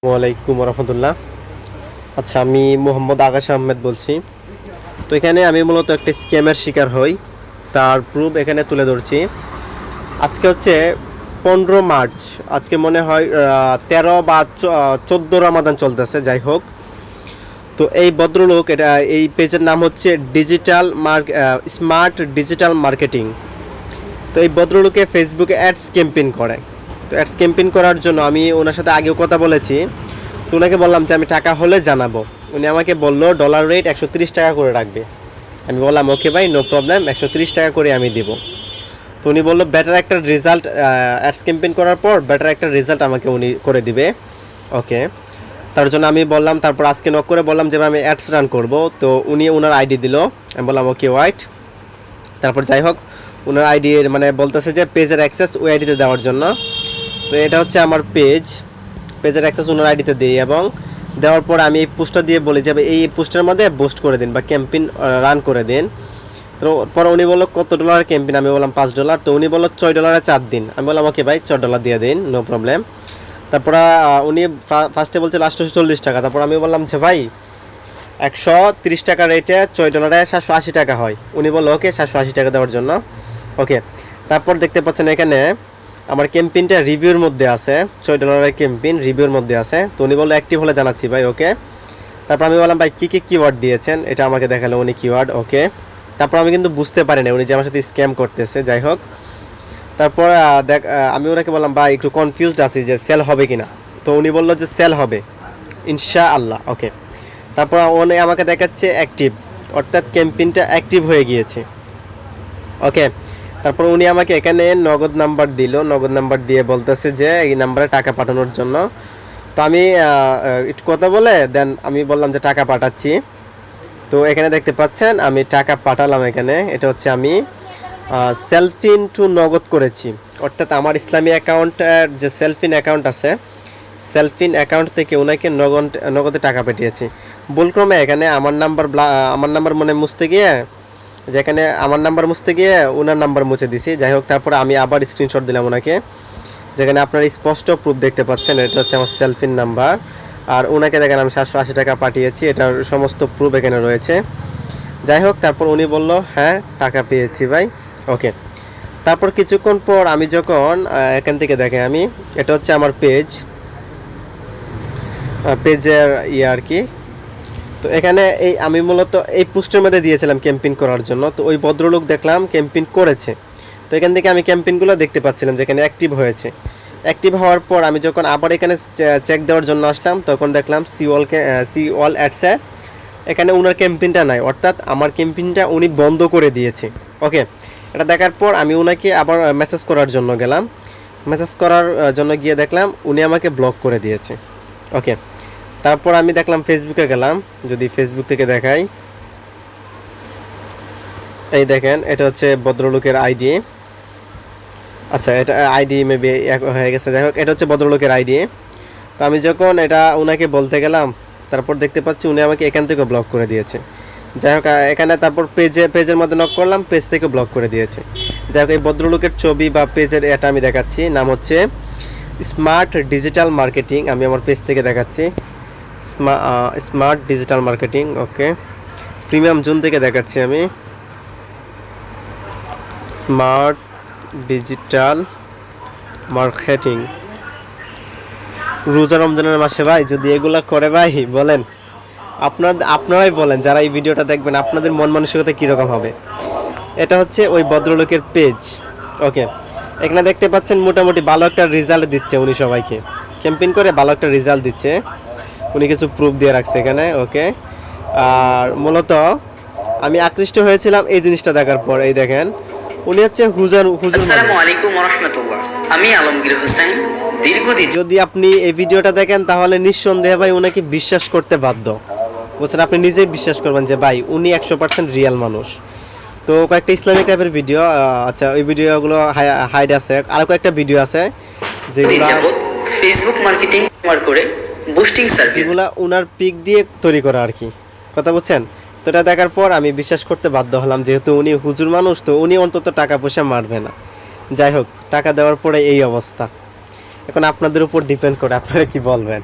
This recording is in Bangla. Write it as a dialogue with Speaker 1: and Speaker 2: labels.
Speaker 1: ওয়ালাইকুম রহমতুল্লাহ। আচ্ছা, আমি মোহাম্মদ আকাশ আহমেদ বলছি। তো এখানে আমি মূলত একটা স্ক্যামের শিকার হই, তার প্রুফ এখানে তুলে ধরছি। আজকে হচ্ছে 15 মার্চ, আজকে মনে হয় 13 বা 14 রমাদান চলতেছে, যাই হোক। তো এই ভদ্রলোক, এই পেজের নাম হচ্ছে স্মার্ট ডিজিটাল মার্কেটিং। তো এই ভদ্রলোকে ফেসবুকে অ্যাডস ক্যাম্পেইন করে। তো অ্যাডস ক্যাম্পেইন করার জন্য আমি ওনার সাথে আগেও কথা বলেছি। তো ওনাকে বললাম যে আমি টাকা হলে জানাবো। উনি আমাকে বললো ডলার রেট 130 টাকা করে রাখবে। আমি বললাম ওকে ভাই, নো প্রবলেম, 130 টাকা করে আমি দিব। তো উনি বললো বেটার একটা রেজাল্ট, অ্যাডস ক্যাম্পেইন করার পর বেটার একটা রেজাল্ট আমাকে উনি করে দিবে। ওকে, তার জন্য আমি বললাম, তারপর আজকে নক করে বললাম যে আমি অ্যাডস রান করব। তো উনি ওনার আইডি দিল, আমি বললাম ওকে ওয়াইট। তারপর যাই হোক, ওনার আইডি মানে বলতেছে যে পেজের অ্যাক্সেস ওই আইডিতে দেওয়ার জন্য। তো এটা হচ্ছে আমার পেজের অ্যাক্সেস ওনার আইডিতে দিই, এবং দেওয়ার পর আমি এই পোস্টটা দিয়ে বলি যে এই পোস্টের মধ্যে বুস্ট করে দিন বা ক্যাম্পেইন রান করে দিন। তো পরে উনি বললো কত ডলারের ক্যাম্পেইন, আমি বললাম $5। তো উনি বললো $6 4 দিন। আমি বললাম ওকে ভাই, $4 দিয়ে দিন, নো প্রবলেম। তারপর উনি ফার্স্টে বলছে 840 টাকা। তারপর আমি বললাম যে ভাই 130 টাকা রেটে $6 780 টাকা হয়। উনি বললো ওকে 780 টাকা দেওয়ার জন্য। ওকে, তারপর দেখতে পাচ্ছেন এখানে আমার ক্যাম্পেইনটা রিভিউর মধ্যে আছে, $6 ক্যাম্পেইন রিভিউর মধ্যে আছে। তো উনি বললো অ্যাক্টিভ হলে জানাচ্ছি ভাই। ওকে, তারপর আমি বললাম ভাই কী কী কিওয়ার্ড দিয়েছেন, এটা আমাকে দেখালো উনি কিওয়ার্ড। ওকে, তারপর আমি কিন্তু বুঝতে পারি না উনি যে আমার সাথে স্ক্যাম করতেছে, যাই হোক। তারপর আমি ওনাকে বললাম ভাই একটু কনফিউজড আছি যে সেল হবে কি না। তো উনি বললো যে সেল হবে ইনশাআল্লাহ। ওকে, তারপর উনি আমাকে দেখাচ্ছে অ্যাক্টিভ, অর্থাৎ ক্যাম্পেইনটা অ্যাক্টিভ হয়ে গিয়েছে। ওকে, তারপর উনি আমাকে এখানে নগদ নাম্বার দিল, নগদ নাম্বার দিয়ে বলতেছে যে এই নাম্বারে টাকা পাঠানোর জন্য। তো আমি একটু কথা বলে দেন আমি বললাম যে টাকা পাঠাচ্ছি। তো এখানে দেখতে পাচ্ছেন আমি টাকা পাঠালাম। এখানে এটা হচ্ছে আমি সেলফিন টু নগদ করেছি, অর্থাৎ আমার ইসলামী অ্যাকাউন্টের যে সেলফিন অ্যাকাউন্ট আছে, সেলফিন অ্যাকাউন্ট থেকে ওনাকে নগদে টাকা পাঠিয়েছি। ভুলক্রমে এখানে আমার নাম্বার মনে মুছতে গিয়ে, যেখানে আমার নাম্বার মুছতে গিয়ে ওনার নাম্বার মুছে দিছি। যাই হোক, তারপরে আমি আবার স্ক্রিনশট দিলাম ওনাকে, যেখানে আপনারা স্পষ্ট প্রুফ দেখতে পাচ্ছেন এটা হচ্ছে আমার সেলফিন নাম্বার। আর ওনাকে দেখেন আমি 780 টাকা পাঠিয়েছি, এটার সমস্ত প্রুফ এখানে রয়েছে। যাই হোক, তারপর উনি বলল হ্যাঁ টাকা পেয়েছি ভাই। ওকে, তারপর কিছুক্ষণ পর আমি যখন এখান থেকে দেখে আমি, এটা হচ্ছে আমার পেজের আর কি। তো এখানে আমি মূলত এই পোস্টের মধ্যে দিয়েছিলাম ক্যাম্পেইন করার জন্য। তো ওই ভদ্রলোক দেখলাম ক্যাম্পেইন করেছে। তো এখান থেকে আমি ক্যাম্পেইনগুলো দেখতে পাচ্ছিলাম যেখানে অ্যাক্টিভ হয়েছে। অ্যাক্টিভ হওয়ার পর আমি যখন আবার এখানে চেক দেওয়ার জন্য আসলাম, তখন দেখলাম সি অল অ্যাডসে এখানে ওনার ক্যাম্পেইনটা নাই, অর্থাৎ আমার ক্যাম্পেইনটা উনি বন্ধ করে দিয়েছে। ওকে, এটা দেখার পর আমি ওনাকে আবার মেসেজ করার জন্য গেলাম। মেসেজ করার জন্য গিয়ে দেখলাম উনি আমাকে ব্লক করে দিয়েছে। ওকে, তারপর আমি দেখলাম ফেসবুকে গেলাম, যদি ফেসবুক থেকে দেখাই, এই দেখেন এটা হচ্ছে ভদ্রলোকের আইডি। আচ্ছা, এটা আইডি মেবি হয়ে গেছে, যাই হোক এটা হচ্ছে ভদ্রলোকের আইডি। তো আমি যখন এটা ওনাকে বলতে গেলাম, তারপর দেখতে পাচ্ছি উনি আমাকে এখান থেকে ব্লক করে দিয়েছে। যাই হোক, এখানে তারপর পেজের মধ্যে নক করলাম, পেজ থেকে ব্লক করে দিয়েছে। যাই হোক, এই ভদ্রলোকের ছবি বা পেজের এটা আমি দেখাচ্ছি, নাম হচ্ছে স্মার্ট ডিজিটাল মার্কেটিং। আমি আমার পেজ থেকে দেখাচ্ছি স্মার্ট ডিজিটাল মার্কেটিং। ওকে, প্রিমিয়াম জোন থেকে দেখাচ্ছি আমি স্মার্ট ডিজিটাল মার্কেটিং। রোজা রমজানের মাসে ভাই যদি এগুলা করে ভাই, বলেন আপনারাই বলেন যারা এই ভিডিওটা দেখবেন আপনাদের মন মানসিকতা কীরকম হবে। এটা হচ্ছে ওই ভদ্রলোকের পেজ। ওকে, এখানে দেখতে পাচ্ছেন মোটামুটি ভালো একটা রেজাল্ট দিচ্ছে, উনি সবাইকে ক্যাম্পেইন করে ভালো একটা রেজাল্ট দিচ্ছে। উনি কিছু প্রুফ দিয়ে রাখছে এখানে। ওকে, আর মূলত আমি আকৃষ্ট হয়েছিলাম এই জিনিসটা দেখার পর। এই দেখেন উনি হচ্ছে হুজুর।
Speaker 2: আসসালামু আলাইকুম ওয়া রাহমাতুল্লাহ। আমি আলমগীর হোসেন। দীর্ঘদিন
Speaker 1: যদি আপনি এই ভিডিওটা দেখেন তাহলে নিঃসন্দেহে ভাই ওনাকে বিশ্বাস করতে বাধ্য, বুঝছেন? আপনি নিজেই বিশ্বাস করবেন যে ভাই উনি 100% রিয়েল মানুষ। তো কয়েকটা ইসলামিক টাইপের ভিডিও, আচ্ছা ওই ভিডিওগুলো হাইড আছে। আরও কয়েকটা ভিডিও আছে যেগুলো
Speaker 2: ফেসবুক মার্কেটিং করে বুস্টিং সার্ভিস,
Speaker 1: যেগুলো ওনার পিক দিয়ে তৈরি করা আর কি, কথা বুঝছেন? তো এটা দেখার পর আমি বিশ্বাস করতে বাধ্য হলাম, যেহেতু উনি হুজুর মানুষ, তো উনি অন্তত টাকা পয়সা মারবে না। যাই হোক, টাকা দেওয়ার পরে এই অবস্থা। এখন আপনাদের উপর ডিপেন্ড করে, আপনারা কি বলবেন।